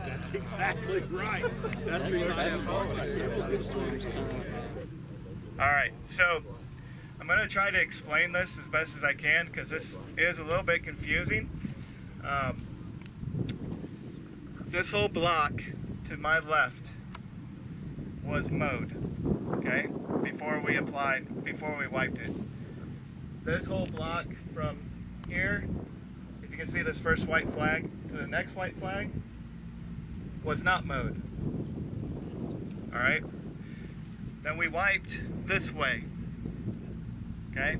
That's exactly right. That's all right, so I'm going to try to explain this as best as I can because this is a little bit confusing. This whole block to my left was mowed, okay, before we wiped it. This whole block from here, if you can see this first white flag to the next white flag, was not mowed. All right. Then we wiped this way. Okay.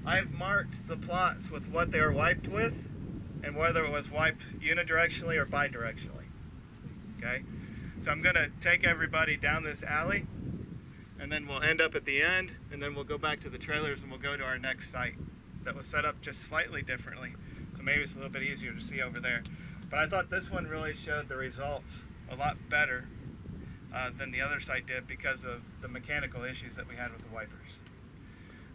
I've marked the plots with what they were wiped with, and whether it was wiped unidirectionally or bidirectionally. Okay. So I'm going to take everybody down this alley, and then we'll end up at the end, and then we'll go back to the trailers, and we'll go to our next site that was set up just slightly differently. So maybe it's a little bit easier to see over there. But I thought this one really showed the results a lot better than the other site did because of the mechanical issues that we had with the wipers.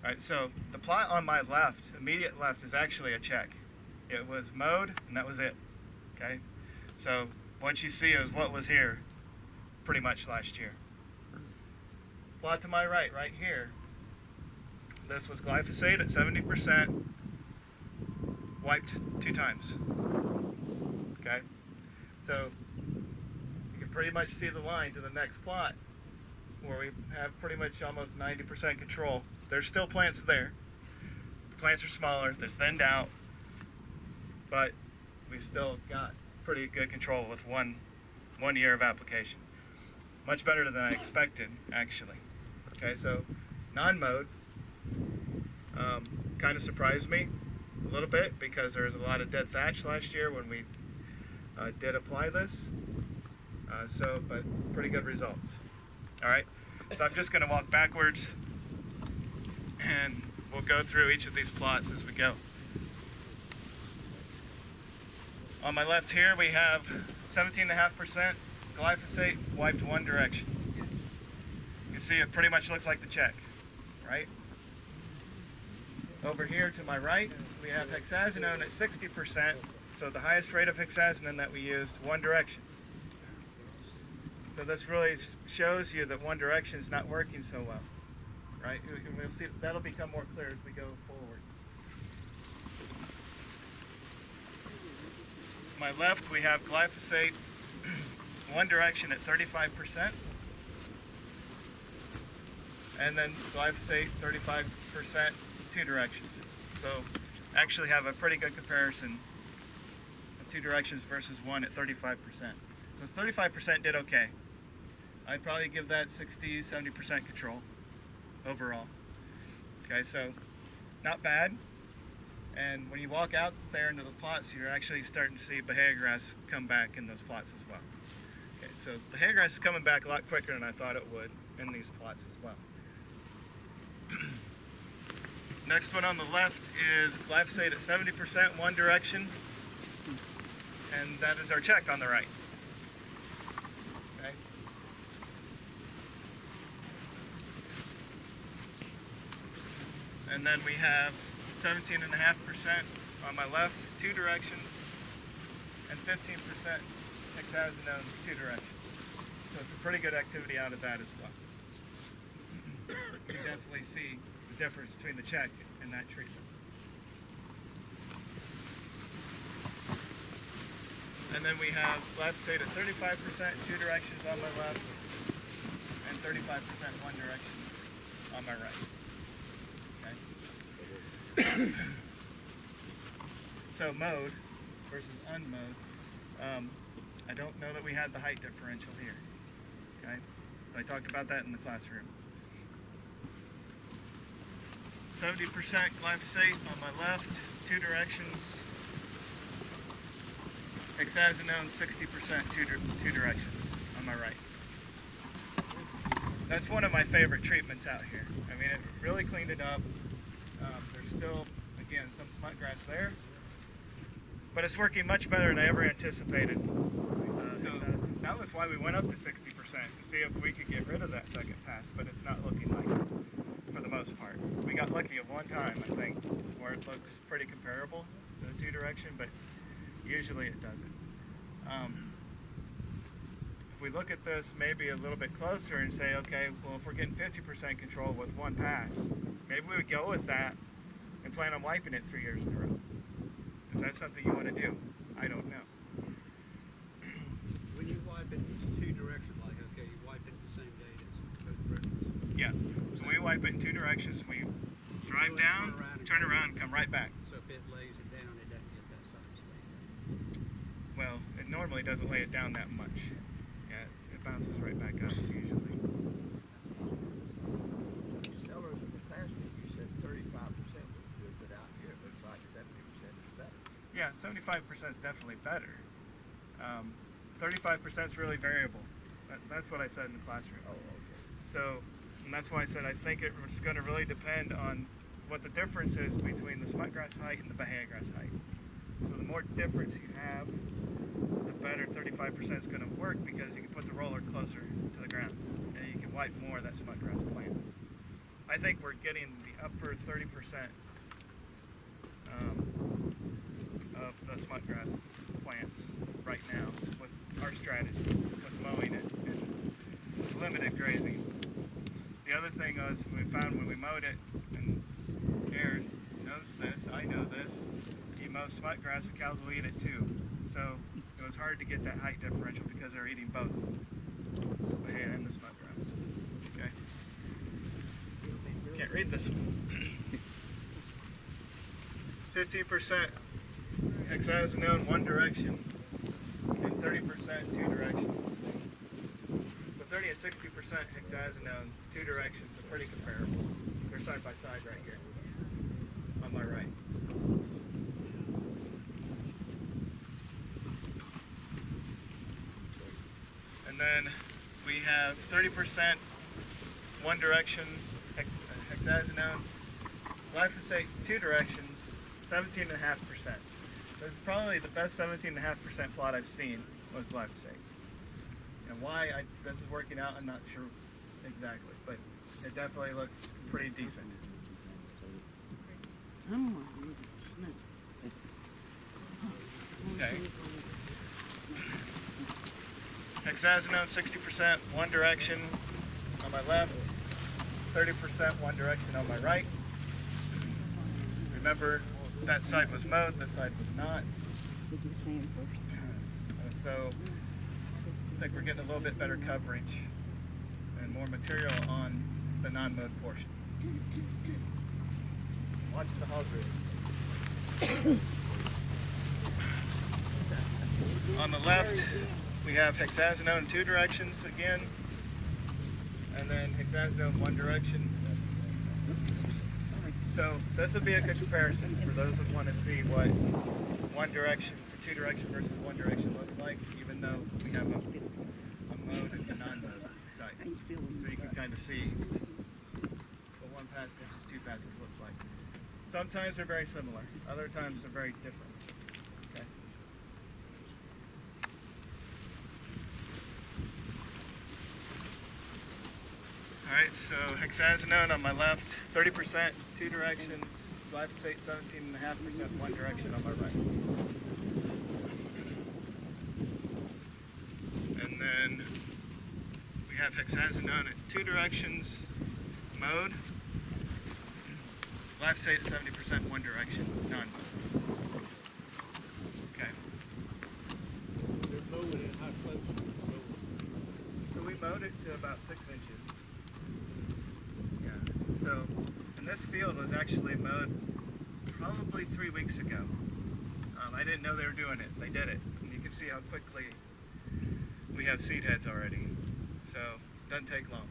All right, so the plot on my left, immediate left, is actually a check. It was mowed, and that was it. Okay, so what you see is what was here pretty much last year. Plot to my right here, this was glyphosate at 70%, wiped 2 times. Okay, so you can pretty much see the line to the next plot where we have pretty much almost 90% control. There's still plants there. The plants are smaller, they're thinned out, but we still got pretty good control with one year of application. Much better than I expected, actually. Okay, so non-mowed kind of surprised me a little bit because there was a lot of dead thatch last year when we did apply this. But pretty good results. All right, so I'm just going to walk backwards and we'll go through each of these plots as we go. On my left here we have 17.5% glyphosate wiped one direction. You see it pretty much looks like the check, right? Over here to my right we have hexazinone at 60%, so the highest rate of hexazinone that we used, one direction. So this really shows you that one direction is not working so well, right? We'll see, that'll become more clear as we go forward. To my left, we have glyphosate, one direction at 35%, and then glyphosate, 35%, 2 directions. So actually have a pretty good comparison of 2 directions versus 1 at 35%. So 35% did okay. I'd probably give that 60-70% control overall. Okay, so not bad. And when you walk out there into the plots, you're actually starting to see Bahia grass come back in those plots as well. Okay, so the Bahia grass is coming back a lot quicker than I thought it would in these plots as well. Next one on the left is glyphosate at 70%, one direction, and that is our check on the right. Okay. And then we have 17.5% on my left, 2 directions, and 15% hexazinone, 2 directions. So it's a pretty good activity out of that as well. You can definitely see the difference between the check and that treatment. And then we have glyphosate at 35%, 2 directions on my left, and 35% one direction on my right. Okay. So mowed versus unmowed, I don't know that we had the height differential here. Okay, so I talked about that in the classroom. 70% glyphosate on my left, 2 directions. Hexazinone, 60%, two directions on my right. That's one of my favorite treatments out here. I mean, it really cleaned it up. There's still, again, some smut grass there, but it's working much better than I ever anticipated. So that was why we went up to 60% to see if we could get rid of that second pass, but it's not looking like it for the most part. We got lucky at one time, I think, where it looks pretty comparable to the two direction, but usually it doesn't. If we look at this maybe a little bit closer and say, okay, well, if we're getting 50% control with one pass, maybe we would go with that and plan on wiping it 3 years in a row. Is that something you want to do? I don't know. When you wipe it, it's two directions, like, okay, you wipe it the same day as both directions. Yeah, so we wipe it in two directions. We drive down, turn around, and come right back. So if it lays it down, it doesn't get that side stain. Well, it normally doesn't lay it down that much. Yeah, it bounces right back up usually. Sellers in the past, you said 35% was good, but out here it looks like 70% is better. Yeah, 75% is definitely better. 35% is really variable. That's what I said in the classroom. Oh, okay. So, and that's why I said I think it's going to really depend on what the difference is between the smutgrass height and the bahia grass height. So the more difference you have, the better 35% is going to work, because you can put the roller closer to the ground and you can wipe more of that smutgrass plant. I think we're getting the upper 30% of the smutgrass plants right now with our strategy, with mowing it and with limited grazing. The other thing was we found when we mowed it, and Aaron knows this, I know this, he mows smutgrass, the cows will eat it too. So it was hard to get that height differential because they're eating both the bahia and the smutgrass. Okay. Can't read this one. 15% hexazinone one direction and 30% two directions. So 30 and 60% hexazinone two directions are pretty comparable. They're side by side right here on my right. And then we have 30% one direction hexazinone, glyphosate two directions, 17.5%. This is probably the best 17.5% plot I've seen with glyphosate. And why this is working out, I'm not sure exactly, but it definitely looks pretty decent. Okay. Hexazinone 60% one direction on my left, 30% one direction on my right. Remember, that side was mowed, this side was not. So I think we're getting a little bit better coverage and more material on the non-mowed portion. Watch the hog roof. On the left, we have hexazinone in two directions again, and then hexazinone one direction. So this would be a good comparison for those that want to see what one direction, or two direction versus one direction looks like, even though we have a mowed and a non-mowed site. So you can kind of see what one pass versus two passes looks like. Sometimes they're very similar, other times they're very different. Okay. Alright, so hexazinone on my left, 30% two directions, glyphosate 17.5% one direction on my right. And then we have hexazinone at two directions, mowed, glyphosate at 70% one direction, non-mowed. Okay. They're mowing it, how close is it mowing? So we mowed it to about 6 inches. So, and this field was actually mowed probably 3 weeks ago. I didn't know they were doing it. They did it. And you can see how quickly we have seed heads already. So, it doesn't take long.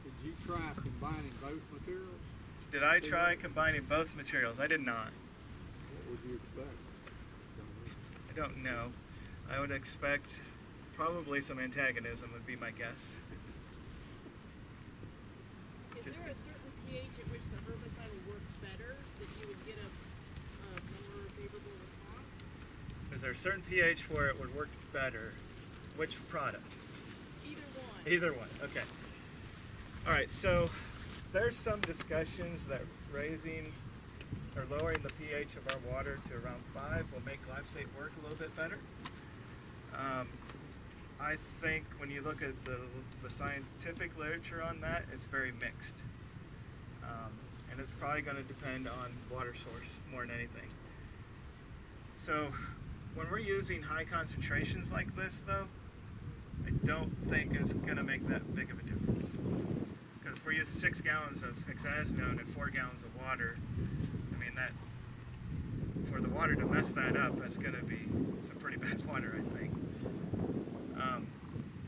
Did you try combining both materials? Did I try combining both materials? I did not. What would you expect? I don't know. I would expect probably some antagonism would be my guess. Is there a certain pH at which the herbicide will work better, that you would get a more favorable response? there a certain pH where it would work better? Which product? Either one. Either one. Okay. All right. So there's some discussions that raising or lowering the pH of our water to around 5 will make glyphosate work a little bit better. I think when you look at the scientific literature on that, it's very mixed. And it's probably going to depend on water source more than anything. So when we're using high concentrations like this though, I don't think it's going to make that big of a difference. Because if we're using 6 gallons of hexazinone and 4 gallons of water, I mean that, for the water to mess that up, that's going to be some pretty bad water, I think.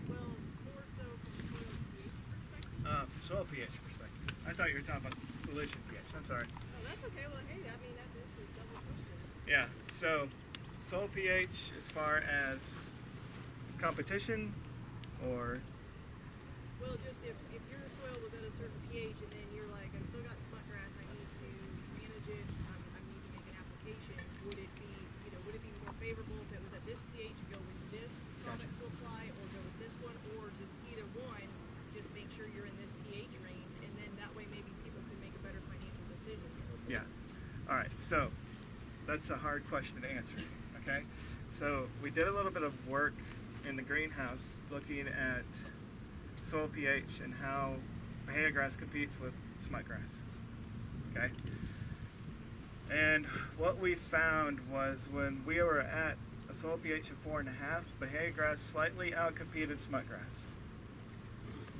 Well, more so from Soil soil pH perspective. pH perspective. I thought you were talking about solution pH. I'm sorry. Oh, that's okay. Well, hey, I mean, that's a double question. Yeah, so soil pH as far as competition or Well, just if your soil was at a certain pH and then you're like, I've still got smutgrass, I need to manage it, I need to make an application, would it be more favorable if it was at this pH, go with this product to apply, or go with this one, or just either one, just make sure you're in this pH range, and then that way maybe people can make a better financial decision. yeah. All right, so that's a hard question to answer. Okay, so we did a little bit of work in the greenhouse looking at soil pH and how Bahia grass competes with smutgrass. Okay, and what we found was when we were at a soil pH of 4.5, Bahia grass slightly outcompeted smutgrass.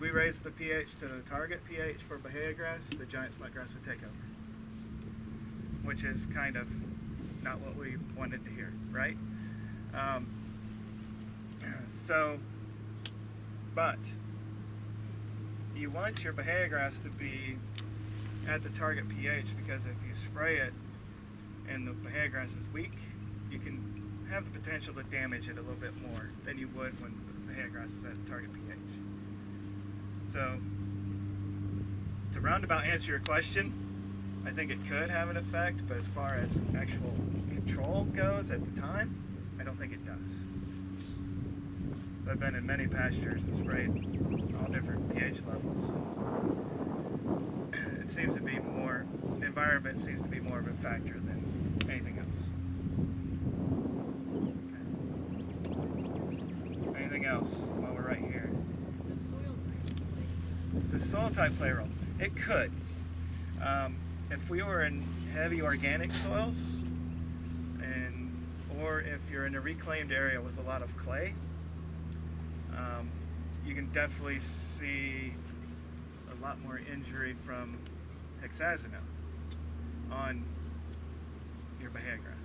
We raised the pH to the target pH for Bahia grass, the giant smutgrass would take over, which is kind of not what we wanted to hear, right? But you want your Bahia grass to be at the target pH, because if you spray it and the Bahia grass is weak, you can have the potential to damage it a little bit more than you would when the Bahia grass is at the target pH. So, to roundabout answer your question, I think it could have an effect, but as far as actual control goes at the time, I don't think it does. So I've been in many pastures and sprayed all different pH levels. It seems to be more, the environment seems to be more of a factor than anything else. Okay. Anything else while we're right here? The soil type. The soil type play a role. It could. If we were in heavy organic soils, or if you're in a reclaimed area with a lot of clay, you can definitely see a lot more injury from hexazinone on your Bahia grass.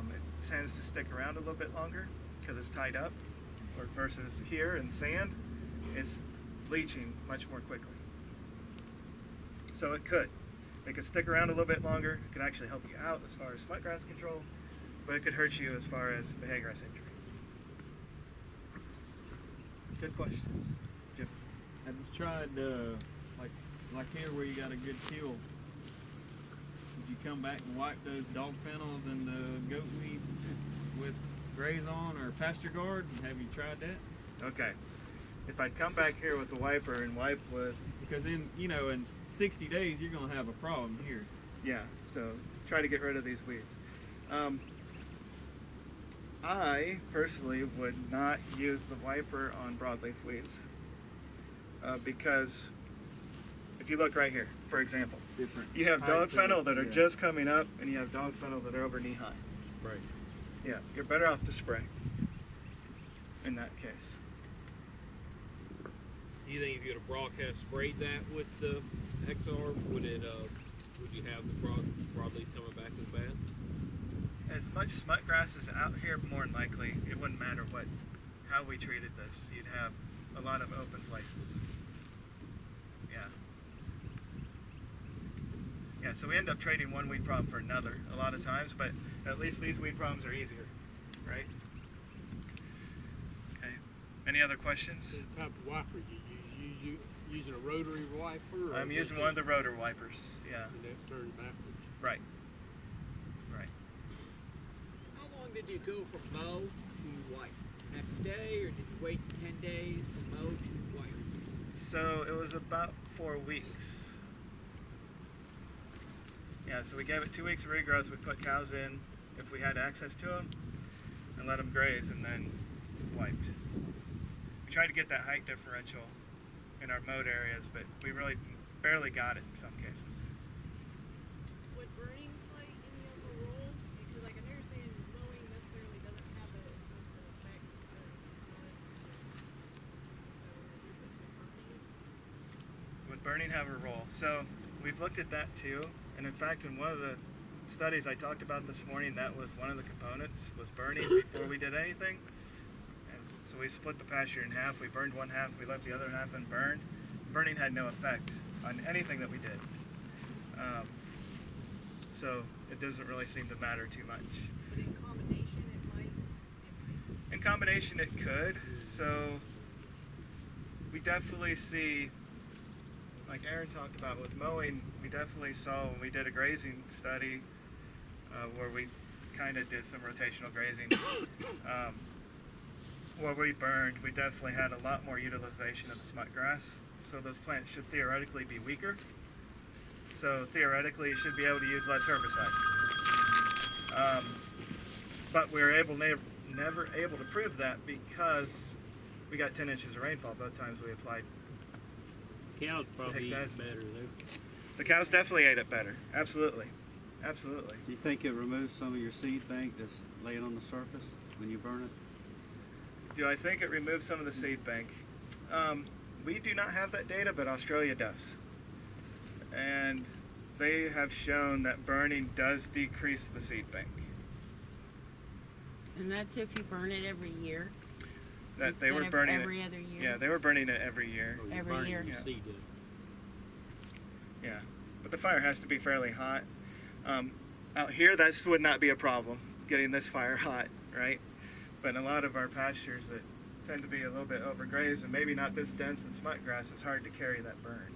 It tends to stick around a little bit longer because it's tied up, or versus here in sand, it's bleaching much more quickly. So it could stick around a little bit longer. It could actually help you out as far as smutgrass control, but it could hurt you as far as Bahia grass injury. Good questions. Jim. Have you tried, like here where you got a good kill, would you come back and wipe those dog fennels and the goat weed with graze on or pasture guard? Have you tried that? Okay. If I'd come back here with the wiper and wipe with, Because in 60 days you're going to have a problem here. yeah, so try to get rid of these weeds. I personally would not use the wiper on broadleaf weeds because if you look right here, for example, Different. you have dog heights of fennel it, that are yeah. just coming up, and you have dog fennel that are over knee high. Right. Yeah, you're better off to spray in that case. Do you think if you had a broadcast sprayed that with the XR, would you have the broadleaf coming back as bad? As much smutgrass is out here, more than likely, it wouldn't matter how we treated this. You'd have a lot of open places. Yeah. Yeah, so we end up trading one weed problem for another a lot of times, but at least these weed problems are easier, right? Okay. Any other questions? The type of wiper you using a rotary wiper? I'm using one of the rotor wipers. Yeah. And that turns backwards. Right. Right. How long did you go from mow to wipe? Next day, or did you wait 10 days from mow to wipe? So it was about 4 weeks. Yeah, so we gave it 2 weeks of regrowth. We put cows in if we had access to them and let them graze, and then wiped. We tried to get that height differential in our mowed areas, but we really barely got it in some cases. Would burning play any of a role? Because like I know you're saying mowing necessarily doesn't have a noticeable effect. Would burning have a role? So we've looked at that too, and in fact in one of the studies I talked about this morning, that was one of the components, was burning before we did anything. And so we split the pasture in half. We burned one half, we left the other half unburned. Burning had no effect on anything that we did. So it doesn't really seem to matter too much. But in combination, it might. In combination, it could. So we definitely see, like Aaron talked about with mowing, we definitely saw when we did a grazing study where we kind of did some rotational grazing, where we burned, we definitely had a lot more utilization of the smut grass. So those plants should theoretically be weaker. So theoretically, you should be able to use less herbicide. But we were never able to prove that because we got 10 inches of rainfall both times we applied. Cows probably eat Success. better though. The cows definitely ate it better. Absolutely. Absolutely. Do you think it removes some of your seed bank that's laying on the surface when you burn it? Do I think it removes some of the seed bank? We do not have that data, but Australia does. And they have shown that burning does decrease the seed bank. And that's if you burn it every year. That they were instead of burning every it. other year. Yeah, they were burning it every year. Or you're Every burning year. your Yeah. seed in. Yeah, but the fire has to be fairly hot. Out here, this would not be a problem, getting this fire hot, right? But in a lot of our pastures that tend to be a little bit overgrazed and maybe not this dense in smut grass, it's hard to carry that burn.